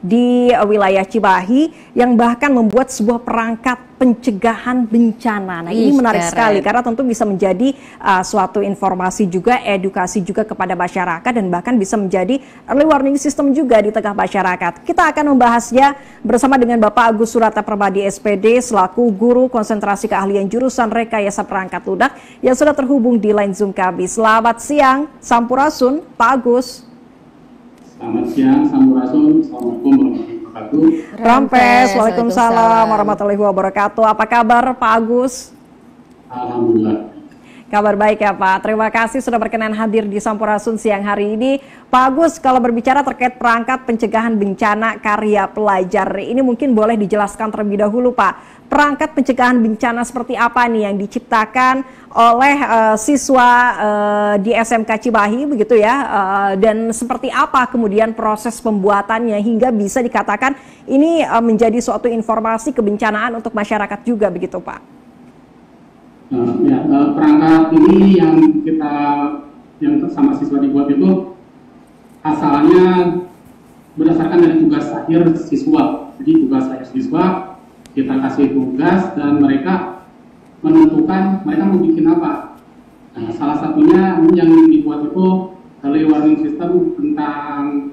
di wilayah Cimahi yang bahkan membuat sebuah perangkat pencegahan bencana. Nah, ini menarik sekali karena tentu bisa menjadi suatu informasi juga, edukasi juga kepada masyarakat dan bahkan bisa menjadi early warning system juga di tengah masyarakat. Kita akan membahasnya bersama dengan Bapak Agus Surata Permadi SPD selaku Guru Konsentrasi Keahlian Jurusan Rekayasa Perangkat Lunak yang sudah terhubung di line Zoom kami. Selamat siang, Sampurasun, Pak Agus. Selamat siang, Sampurasun. Assalamualaikum warahmatullahi wabarakatuh. Rampes, waalaikumsalam warahmatullahi wabarakatuh. Apa kabar Pak Agus? Alhamdulillah. Kabar baik ya Pak. Terima kasih sudah berkenan hadir di Sampurasun siang hari ini. Pak Agus, kalau berbicara terkait perangkat pencegahan bencana karya pelajar, ini mungkin boleh dijelaskan terlebih dahulu Pak. Perangkat pencegahan bencana seperti apa nih yang diciptakan oleh siswa di SMK Cimahi begitu ya, dan seperti apa kemudian proses pembuatannya hingga bisa dikatakan ini menjadi suatu informasi kebencanaan untuk masyarakat juga begitu Pak? Perangkat ini yang sama siswa dibuat itu asalnya berdasarkan dari tugas akhir siswa. Jadi tugas akhir siswa kita kasih tugas dan mereka menentukan mereka mau bikin apa. Nah, salah satunya yang dibuat itu early warning system tentang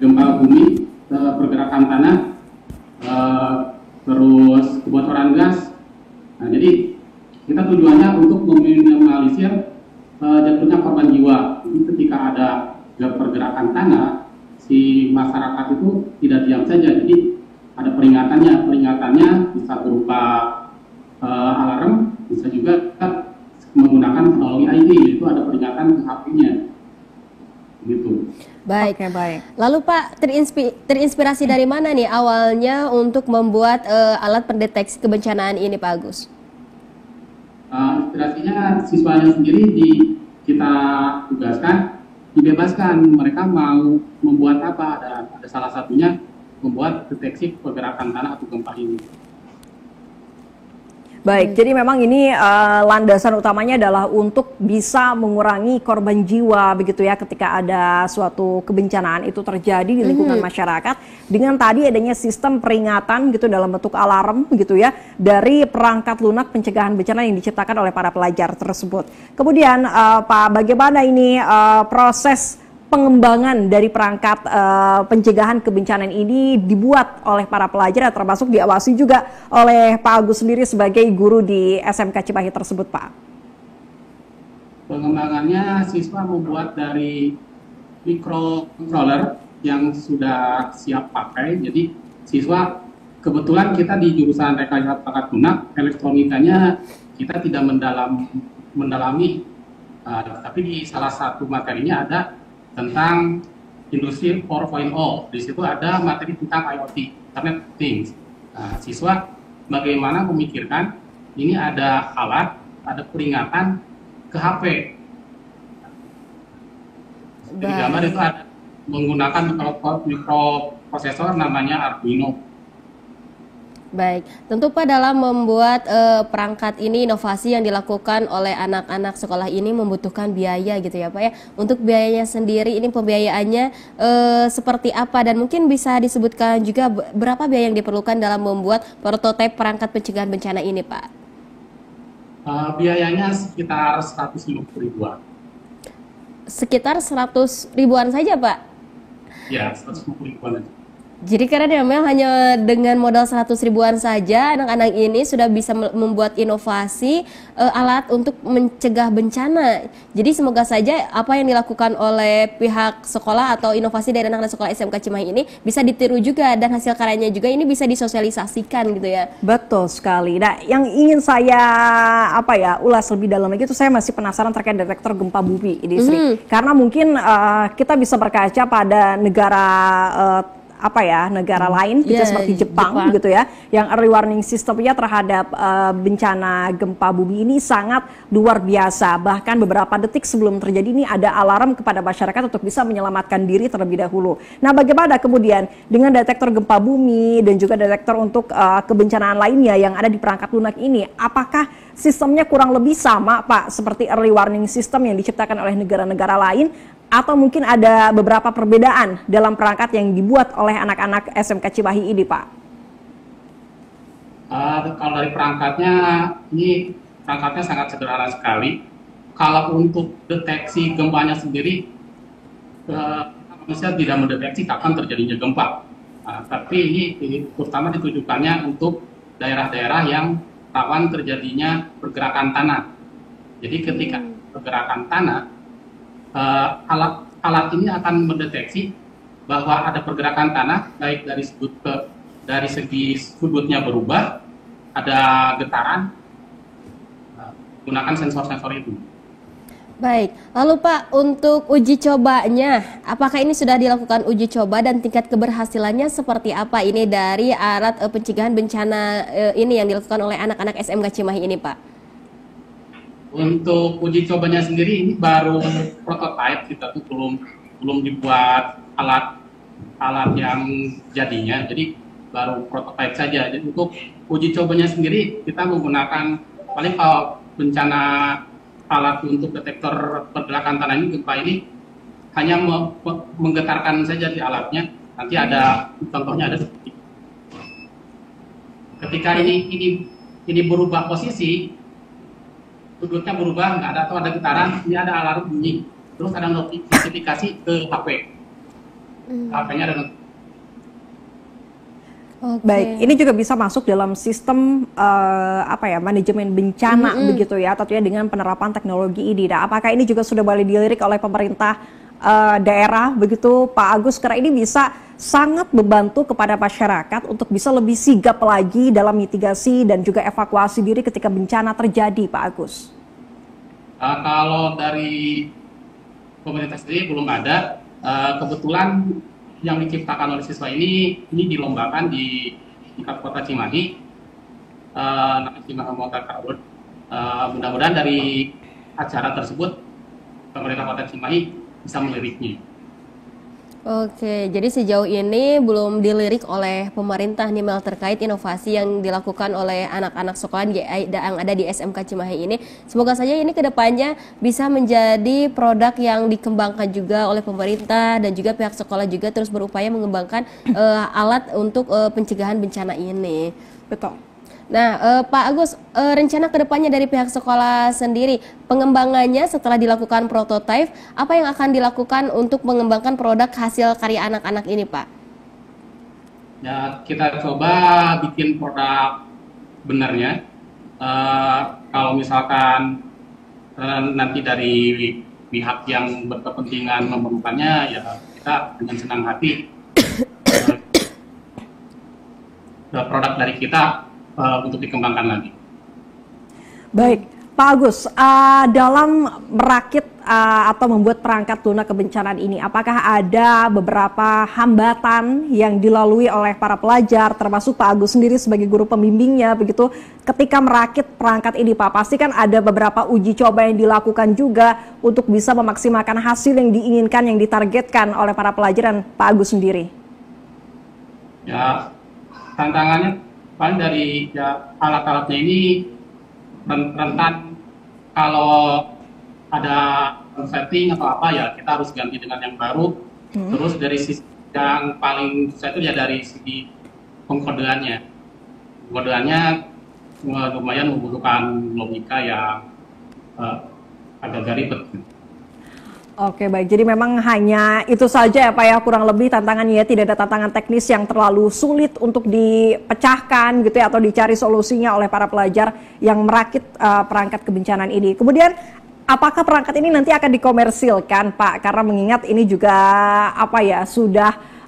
gempa bumi, pergerakan tanah, terus kebocoran gas. Nah, jadi kita tujuannya untuk meminimalisir jatuhnya korban jiwa. Jadi ketika ada pergerakan tanah, si masyarakat itu tidak diam saja. Jadi ada peringatannya bisa berupa alarm, bisa juga menggunakan teknologi IT, yaitu ada peringatan ke HP-nya. Gitu. Baik. Oke, baik. Lalu Pak, terinspirasi dari mana nih awalnya untuk membuat alat pendeteksi kebencanaan ini Pak Agus? Inspirasinya siswanya sendiri kita tugaskan, dibebaskan mereka mau membuat apa. Ada salah satunya membuat deteksi pergerakan tanah atau gempa ini. Baik, jadi memang ini landasan utamanya adalah untuk bisa mengurangi korban jiwa begitu ya ketika ada suatu kebencanaan itu terjadi di lingkungan masyarakat dengan tadi adanya sistem peringatan gitu dalam bentuk alarm begitu ya dari perangkat lunak pencegahan bencana yang diciptakan oleh para pelajar tersebut. Kemudian Pak, bagaimana ini proses pengembangan dari perangkat pencegahan kebencanaan ini dibuat oleh para pelajar, termasuk diawasi juga oleh Pak Agus sendiri sebagai guru di SMK Cimahi tersebut, Pak? Pengembangannya siswa membuat dari microcontroller yang sudah siap pakai. Jadi siswa, kebetulan kita di jurusan rekayasa perangkat lunak, elektronikanya kita tidak mendalami, tapi di salah satu materinya ada tentang industri 4.0. Di situ ada materi tentang IoT, Internet of Things. Nah, siswa bagaimana memikirkan ini ada alat, ada peringatan ke HP. Di gambar itu ada menggunakan mikroprosesor namanya Arduino. Baik, tentu Pak dalam membuat perangkat ini inovasi yang dilakukan oleh anak-anak sekolah ini membutuhkan biaya gitu ya Pak ya. Untuk biayanya sendiri ini pembiayaannya seperti apa dan mungkin bisa disebutkan juga berapa biaya yang diperlukan dalam membuat prototipe perangkat pencegahan bencana ini Pak? Biayanya sekitar 150 ribuan. Sekitar 100 ribuan saja Pak? Ya, 150 ribuan aja. Jadi karena memang hanya dengan modal 100 ribuan saja anak-anak ini sudah bisa membuat inovasi alat untuk mencegah bencana. Jadi semoga saja apa yang dilakukan oleh pihak sekolah atau inovasi dari anak-anak sekolah SMK Cimahi ini bisa ditiru juga dan hasil karyanya juga ini bisa disosialisasikan gitu ya. Betul sekali. Nah, yang ingin saya ulas lebih dalam lagi itu saya masih penasaran terkait detektor gempa bumi ini Sri. Karena mungkin kita bisa berkaca pada negara negara lain gitu seperti Jepang gitu ya, yang early warning systemnya terhadap bencana gempa bumi ini sangat luar biasa. Bahkan beberapa detik sebelum terjadi ini ada alarm kepada masyarakat untuk bisa menyelamatkan diri terlebih dahulu. Nah, bagaimana kemudian dengan detektor gempa bumi dan juga detektor untuk kebencanaan lainnya yang ada di perangkat lunak ini? Apakah sistemnya kurang lebih sama Pak seperti early warning system yang diciptakan oleh negara-negara lain? atau mungkin ada beberapa perbedaan dalam perangkat yang dibuat oleh anak-anak SMK Cimahi ini, Pak? Kalau dari perangkatnya, ini perangkatnya sangat sederhana sekali. Kalau untuk deteksi gempanya sendiri, manusia tidak mendeteksi kapan terjadinya gempa. Tapi ini terutama ditujukannya untuk daerah-daerah yang rawan terjadinya pergerakan tanah. Jadi ketika pergerakan tanah, alat ini akan mendeteksi bahwa ada pergerakan tanah, baik dari segi sudutnya berubah, ada getaran, gunakan sensor-sensor itu. Baik, lalu Pak, untuk uji cobanya, apakah ini sudah dilakukan uji coba dan tingkat keberhasilannya seperti apa ini dari alat pencegahan bencana ini yang dilakukan oleh anak-anak SMK Cimahi ini, Pak? Untuk uji cobanya sendiri ini baru prototype, kita tuh belum dibuat alat yang jadinya, jadi baru prototype saja. Jadi untuk uji cobanya sendiri kita menggunakan paling kalau bencana alat untuk detektor pergerakan tanah ini, gempa ini hanya menggetarkan saja di alatnya. Nanti ada contohnya, ada seperti ketika ini berubah posisi, sudutnya berubah, nggak ada atau ada getaran, ini ada alarm bunyi, terus ada notifikasi ke HP. HP-nya ada notifikasi. Okay. Baik, ini juga bisa masuk dalam sistem manajemen bencana begitu ya, tentunya dengan penerapan teknologi ini. Nah, apakah ini juga sudah boleh dilirik oleh pemerintah daerah begitu, Pak Agus? Karena ini bisa sangat membantu kepada masyarakat untuk bisa lebih sigap lagi dalam mitigasi dan juga evakuasi diri ketika bencana terjadi, Pak Agus. Kalau dari pemerintah sendiri belum ada. Kebetulan yang diciptakan oleh siswa ini dilombakan di tingkat kota Cimahi, namanya Cimahi Motor Carbon. Mudah-mudahan dari acara tersebut pemerintah kota Cimahi bisa meliriknya. Oke, jadi sejauh ini belum dilirik oleh pemerintah nih Mel terkait inovasi yang dilakukan oleh anak-anak sekolah yang ada di SMK Cimahi ini. Semoga saja ini kedepannya bisa menjadi produk yang dikembangkan juga oleh pemerintah dan juga pihak sekolah juga terus berupaya mengembangkan alat untuk pencegahan bencana ini. Betul. Nah, Pak Agus, rencana kedepannya dari pihak sekolah sendiri, pengembangannya setelah dilakukan prototipe, apa yang akan dilakukan untuk mengembangkan produk hasil karya anak-anak ini, Pak? Ya, kita coba bikin produk benarnya. Kalau misalkan nanti dari pihak yang berkepentingan memerlukannya, ya kita dengan senang hati produk dari kita untuk dikembangkan lagi. Baik, Pak Agus, dalam merakit atau membuat perangkat lunak kebencanaan ini, apakah ada beberapa hambatan yang dilalui oleh para pelajar, termasuk Pak Agus sendiri sebagai guru pembimbingnya, begitu ketika merakit perangkat ini, Pak? Pasti kan ada beberapa uji coba yang dilakukan juga untuk bisa memaksimalkan hasil yang diinginkan, yang ditargetkan oleh para pelajar dan Pak Agus sendiri. Ya, tantangannya paling dari alat-alatnya ini rentan kalau ada setting atau apa ya kita harus ganti dengan yang baru. Terus dari sisi yang paling susah itu ya dari segi pengkodeannya. Pengkodeannya lumayan membutuhkan logika yang agak ribet. Oke, baik. Jadi memang hanya itu saja ya Pak ya, kurang lebih tantangannya, tidak ada tantangan teknis yang terlalu sulit untuk dipecahkan gitu ya, atau dicari solusinya oleh para pelajar yang merakit perangkat kebencanaan ini. Kemudian apakah perangkat ini nanti akan dikomersilkan, Pak? Karena mengingat ini juga sudah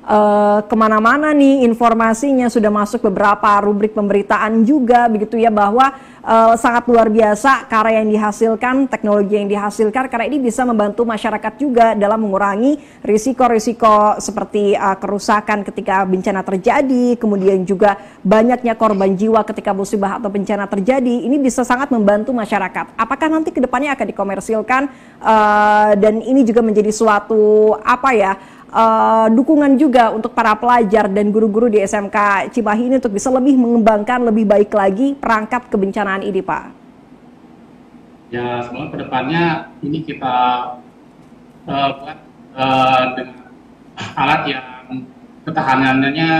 kemana-mana nih informasinya, sudah masuk beberapa rubrik pemberitaan juga begitu ya, bahwa sangat luar biasa karya yang dihasilkan, teknologi yang dihasilkan, karena ini bisa membantu masyarakat juga dalam mengurangi risiko-risiko seperti kerusakan ketika bencana terjadi, kemudian juga banyaknya korban jiwa ketika musibah atau bencana terjadi. Ini bisa sangat membantu masyarakat. Apakah nanti kedepannya akan dikomersilkan dan ini juga menjadi suatu dukungan juga untuk para pelajar dan guru-guru di SMK Cimahi ini untuk bisa lebih mengembangkan lebih baik lagi perangkat kebencanaan ini, Pak? Ya, semoga kedepannya ini kita buat dengan alat yang ketahanannya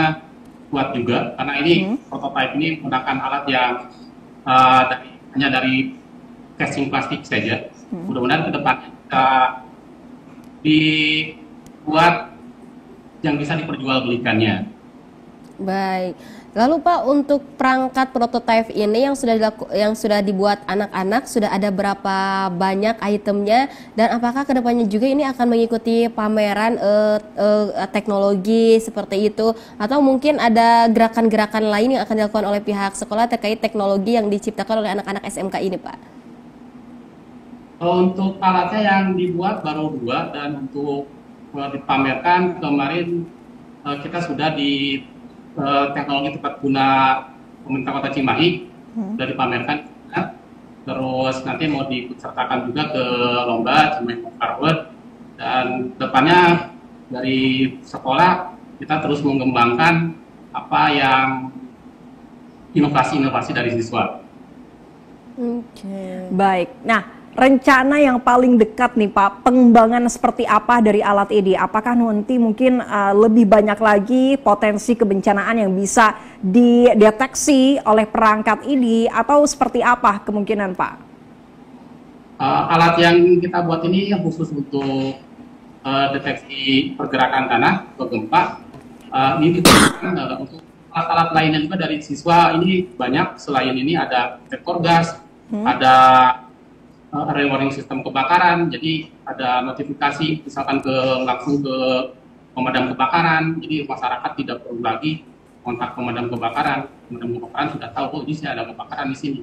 kuat juga, karena ini prototipe ini menggunakan alat yang hanya dari casing plastik saja. Mudah-mudahan ke depan bisa dibuat yang bisa diperjualbelikannya. Baik. Lalu Pak, untuk perangkat prototipe ini yang sudah dibuat anak-anak, sudah ada berapa banyak itemnya, dan apakah kedepannya juga ini akan mengikuti pameran teknologi seperti itu, atau mungkin ada gerakan-gerakan lain yang akan dilakukan oleh pihak sekolah terkait teknologi yang diciptakan oleh anak-anak SMK ini, Pak? Untuk alatnya yang dibuat baru 2, dan untuk dipamerkan kemarin kita sudah di teknologi tepat guna pemerintah Kota Cimahi sudah dipamerkan, terus nanti mau diikutsertakan juga ke lomba Cimahi Forward, dan depannya dari sekolah kita terus mengembangkan apa yang inovasi-inovasi dari siswa. Baik. Nah, rencana yang paling dekat nih Pak, pengembangan seperti apa dari alat ini? Apakah nanti mungkin lebih banyak lagi potensi kebencanaan yang bisa dideteksi oleh perangkat ini, atau seperti apa kemungkinan Pak? Alat yang kita buat ini yang khusus untuk deteksi pergerakan tanah atau gempa. Ini digunakan untuk alat-alat lainnya juga dari siswa. Ini banyak, selain ini ada detektor gas, ada early warning sistem kebakaran, jadi ada notifikasi misalkan langsung ke pemadam kebakaran, jadi masyarakat tidak perlu lagi kontak pemadam kebakaran sudah tahu, oh ini ada kebakaran di sini.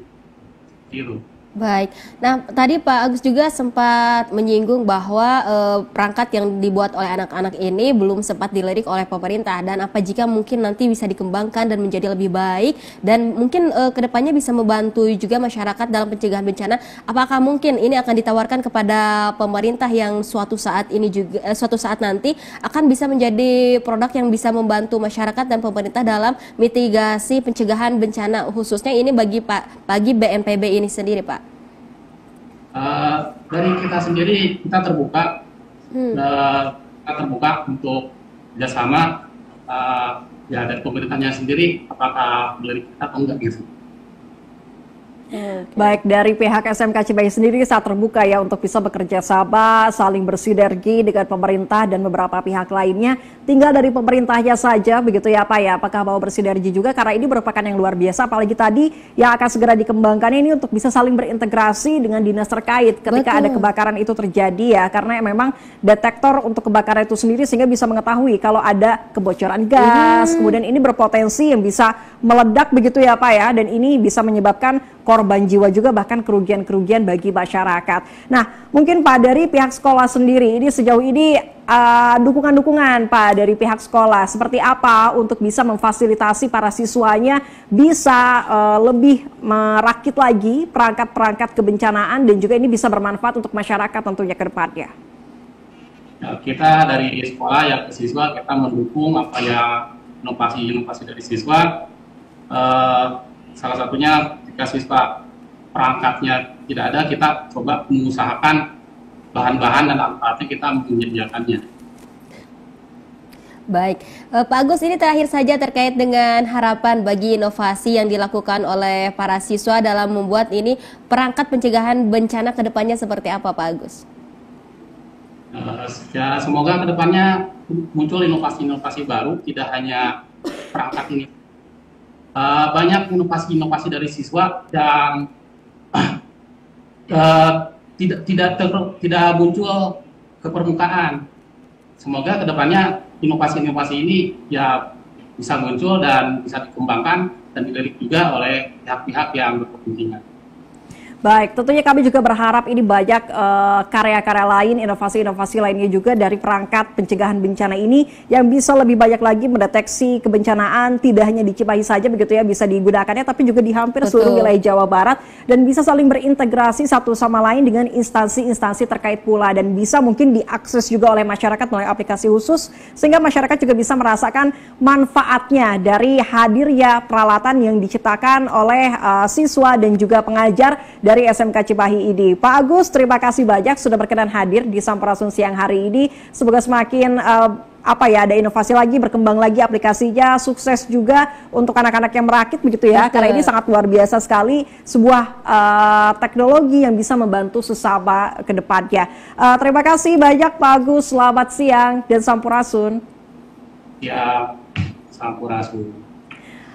Gitu. Baik. Nah, tadi Pak Agus juga sempat menyinggung bahwa perangkat yang dibuat oleh anak-anak ini belum sempat dilirik oleh pemerintah, dan apa jika mungkin nanti bisa dikembangkan dan menjadi lebih baik, dan mungkin kedepannya bisa membantu juga masyarakat dalam pencegahan bencana. Apakah mungkin ini akan ditawarkan kepada pemerintah yang suatu saat nanti akan bisa menjadi produk yang bisa membantu masyarakat dan pemerintah dalam mitigasi pencegahan bencana, khususnya ini bagi BNPB ini sendiri, Pak? Dari kita sendiri kita terbuka, untuk kerjasama, ya dari pemerintahnya sendiri apakah melirik kita atau enggak gitu. Baik, dari pihak SMK Cimahi sendiri saat terbuka ya untuk bisa bekerja sama, saling bersinergi dengan pemerintah dan beberapa pihak lainnya. Tinggal dari pemerintahnya saja begitu ya Pak ya, apakah mau bersinergi juga, karena ini merupakan yang luar biasa, apalagi tadi yang akan segera dikembangkan ini untuk bisa saling berintegrasi dengan dinas terkait ketika ada kebakaran itu terjadi ya, karena memang detektor untuk kebakaran itu sendiri sehingga bisa mengetahui kalau ada kebocoran gas, kemudian ini berpotensi yang bisa meledak begitu ya Pak ya, dan ini bisa menyebabkan korban jiwa juga, bahkan kerugian-kerugian bagi masyarakat. Nah, mungkin Pak dari pihak sekolah sendiri ini sejauh ini dukungan-dukungan Pak dari pihak sekolah seperti apa untuk bisa memfasilitasi para siswanya bisa lebih merakit lagi perangkat-perangkat kebencanaan dan juga ini bisa bermanfaat untuk masyarakat tentunya ke depannya. Ya, kita dari sekolah ya ke siswa kita mendukung apa yang inovasi-inovasi dari siswa. Salah satunya ketika siswa perangkatnya tidak ada, kita coba mengusahakan bahan-bahan dan alat-alatnya kita menyediakannya. Baik, Pak Agus, ini terakhir saja terkait dengan harapan bagi inovasi yang dilakukan oleh para siswa dalam membuat ini perangkat pencegahan bencana ke depannya seperti apa Pak Agus? Ya, semoga ke depannya muncul inovasi-inovasi baru, tidak hanya perangkat ini. Banyak inovasi-inovasi dari siswa yang tidak muncul ke permukaan. Semoga kedepannya inovasi-inovasi ini ya bisa muncul dan bisa dikembangkan dan dilirik juga oleh pihak-pihak yang berkepentingan. Baik, tentunya kami juga berharap ini banyak karya-karya lain, inovasi-inovasi lainnya juga dari perangkat pencegahan bencana ini yang bisa lebih banyak lagi mendeteksi kebencanaan, tidak hanya di Cimahi saja begitu ya, bisa digunakannya tapi juga di hampir seluruh wilayah Jawa Barat, dan bisa saling berintegrasi satu sama lain dengan instansi-instansi terkait pula, dan bisa mungkin diakses juga oleh masyarakat melalui aplikasi khusus sehingga masyarakat juga bisa merasakan manfaatnya dari hadirnya peralatan yang diciptakan oleh siswa dan juga pengajar dari SMK Cimahi ID. Pak Agus, terima kasih banyak sudah berkenan hadir di Sampurasun siang hari ini. Semoga semakin ada inovasi lagi, berkembang lagi aplikasinya, sukses juga untuk anak-anak yang merakit begitu ya. Karena ini sangat luar biasa sekali, sebuah teknologi yang bisa membantu sesama ke depannya. Terima kasih banyak Pak Agus, selamat siang dan Sampurasun. Ya, Sampurasun.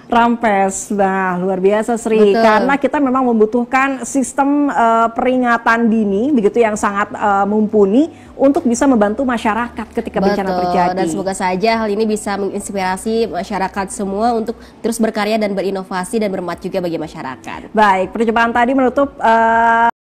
Rampes, nah luar biasa Sri. Betul. Karena kita memang membutuhkan sistem peringatan dini begitu yang sangat mumpuni untuk bisa membantu masyarakat ketika bencana terjadi. Dan semoga saja hal ini bisa menginspirasi masyarakat semua untuk terus berkarya dan berinovasi dan bermanfaat juga bagi masyarakat. Baik, perjumpaan tadi menutup